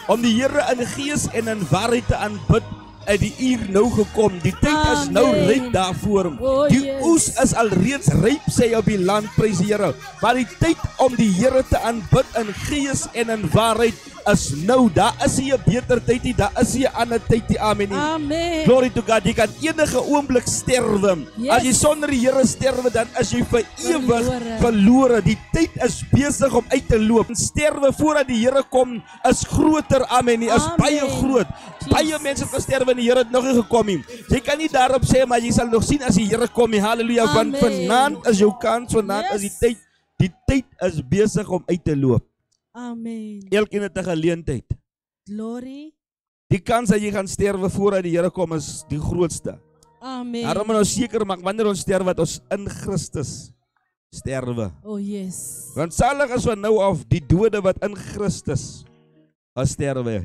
om die Here in gees en in waarheid te aanbid, is die uur nou gekom. Die tyd is nou Amen. ryp daarvoor. Oh, Die yes. oes is alreeds ryp, sê hy op die land, prys die Here. Maar die tyd om die Here te aanbid in gees en in waarheid is nou. Daar is nie 'n beter tyd nie, daar is nie 'n ander tyd nie. Amen nie. Amen. Glory to God. Jy kan enige oomblik sterwe. Yes. As jy sonder die Here sterwe, dan is jy vir ewig Verlore. verlore. Die tyd is besig om uit te loop. Sterwe voordat die Here kom is groter. Amen nie. Is Amen. baie groot. Baie Jesus. mense het gesterwe en die Here het nog nie gekom nie. Jy kan nie daarop sê, maar jy sal nog sien as die Here kom nie. Halleluja. Want Amen. vanaand is jou kans, vanaand is Yes. die tyd is besig om uit te loop. Amen. Elkeen het 'n geleentheid. Glory. Die kans dat jy gaan sterwe voordat die Here kom is die grootste. Amen. Daarom moet ons seker maak wanneer ons sterwe dat ons in Christus sterwe. Oh yes. Want salig is van nou af die dode wat in Christus sterwe.